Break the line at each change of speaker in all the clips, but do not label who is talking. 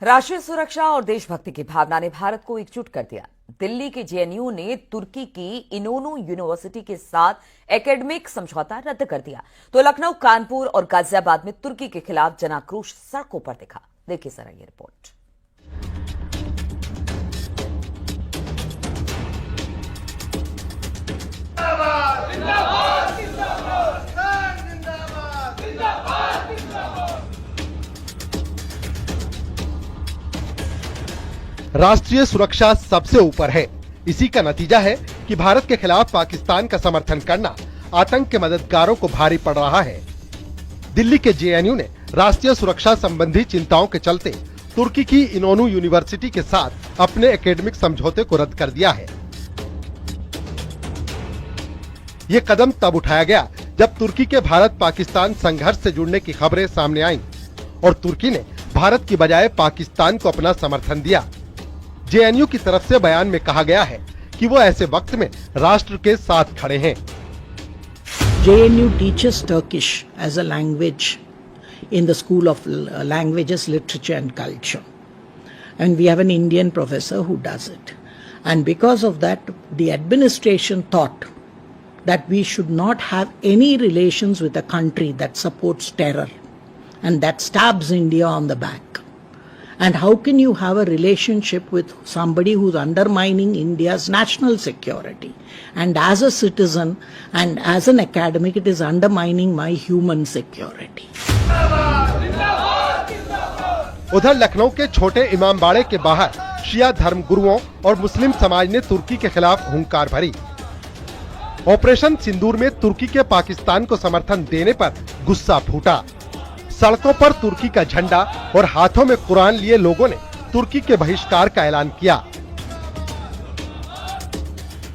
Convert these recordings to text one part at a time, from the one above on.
राष्ट्रीय सुरक्षा और देशभक्ति की भावना ने भारत को एकजुट कर दिया। दिल्ली के जेएनयू ने तुर्की की इनोनू यूनिवर्सिटी के साथ एकेडमिक समझौता रद्द कर दिया, तो लखनऊ, कानपुर और गाजियाबाद में तुर्की के खिलाफ जनाक्रोश सड़कों पर दिखा। देखिए जरा ये रिपोर्ट।
राष्ट्रीय सुरक्षा सबसे ऊपर है। इसी का नतीजा है कि भारत के खिलाफ पाकिस्तान का समर्थन करना आतंक के मददगारों को भारी पड़ रहा है। दिल्ली के जेएनयू ने राष्ट्रीय सुरक्षा संबंधी चिंताओं के चलते तुर्की की इनोनू यूनिवर्सिटी के साथ अपने एकेडमिक समझौते को रद्द कर दिया है। ये कदम तब उठाया गया जब तुर्की के भारत पाकिस्तान संघर्ष से जुड़ने की खबरें सामने आईं और तुर्की ने भारत की बजाय पाकिस्तान को अपना समर्थन दिया। जेएनयू की तरफ से बयान में कहा गया है कि वो ऐसे वक्त में राष्ट्र के साथ खड़े हैं।
JNU teaches Turkish as a language in the School of Languages, Literature and Culture. And we have an Indian professor who does it. And because of that, the administration thought that we should not have any relations with a country that supports terror and that stabs India on the back. And how can you have a relationship with somebody who's undermining India's national security? And as a citizen and as an academic, it is undermining my human security.
उधर लखनऊ के छोटे इमामबाड़े के बाहर शिया धर्म गुरुओं और मुस्लिम समाज ने तुर्की के खिलाफ हुंकार भरी। ऑपरेशन सिंदूर में तुर्की के पाकिस्तान को समर्थन देने पर गुस्सा फूटा। सड़कों पर तुर्की का झंडा और हाथों में कुरान लिए लोगों ने तुर्की के बहिष्कार का ऐलान किया।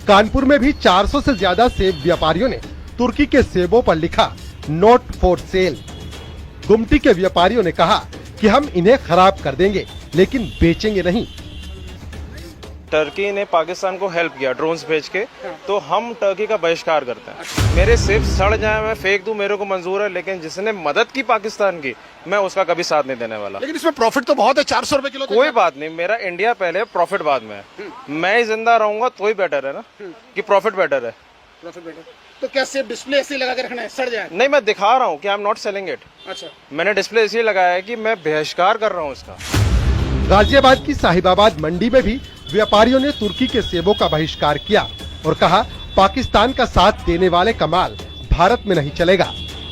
कानपुर में भी 400 से ज्यादा सेब व्यापारियों ने तुर्की के सेबों पर लिखा नॉट फॉर सेल। गुमटी के व्यापारियों ने कहा कि हम इन्हें खराब कर देंगे लेकिन बेचेंगे नहीं।
टर्की ने पाकिस्तान को हेल्प किया ड्रोन्स भेज के, तो हम टर्की का बहिष्कार करते हैं। मेरे सेब सड़ जाए, मैं फेंक दूं, मेरे को मंजूर है, लेकिन जिसने मदद की पाकिस्तान की, मैं उसका कभी साथ नहीं देने वाला।
लेकिन इसमें प्रॉफिट तो बहुत है, 400 रुपए किलो।
कोई बात नहीं, मेरा इंडिया पहले, प्रॉफिट बाद में है। मैं ही जिंदा रहूंगा तो ही बेटर है ना, कि प्रॉफिट बेटर है।
प्रॉफिट बेटर तो क्या सेब डिस्प्ले ऐसे लगा के रखना है, सड़ जाए?
नहीं, मैं दिखा रहा हूँ कि I am not selling it.
अच्छा,
मैंने डिस्प्ले इसलिए लगाया है कि मैं बहिष्कार कर रहा हूँ इसका।
गाजियाबाद की साहिबाबाद मंडी में भी व्यापारियों ने तुर्की के सेबों का बहिष्कार किया और कहा पाकिस्तान का साथ देने वाले का माल भारत में नहीं चलेगा।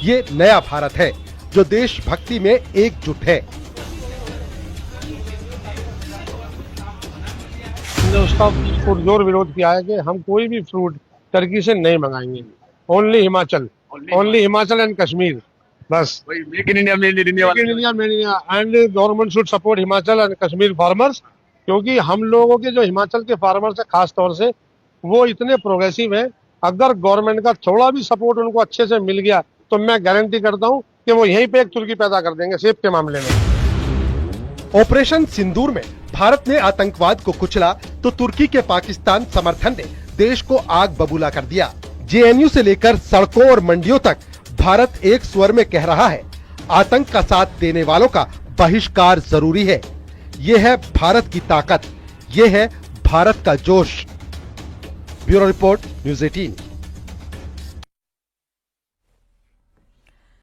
ये नया भारत है जो देशभक्ति में एकजुट है।
उसका पुरजोर विरोध किया है कि हम कोई भी फ्रूट टर्की से नहीं मंगाएंगे, ओनली हिमाचल एंड कश्मीर, बस।
Make in India, made in India
and government should support Himachal and Kashmir farmers, क्योंकि हम लोगों के जो हिमाचल के फार्मर्स है खास तौर से, वो इतने प्रोग्रेसिव है। अगर गवर्नमेंट का थोड़ा भी सपोर्ट उनको अच्छे से मिल गया तो मैं गारंटी करता हूं कि वो यहीं पे एक तुर्की पैदा कर देंगे सेब के मामले में।
ऑपरेशन सिंदूर में भारत ने आतंकवाद को कुचला तो तुर्की के पाकिस्तान समर्थन ने देश को आग बबूला कर दिया। जेएनयू से लेकर सड़कों और मंडियों तक भारत एक स्वर में कह रहा है आतंक का साथ देने वालों का बहिष्कार जरूरी है। ये है भारत की ताकत, ये है भारत का जोश। Bureau report, news 18।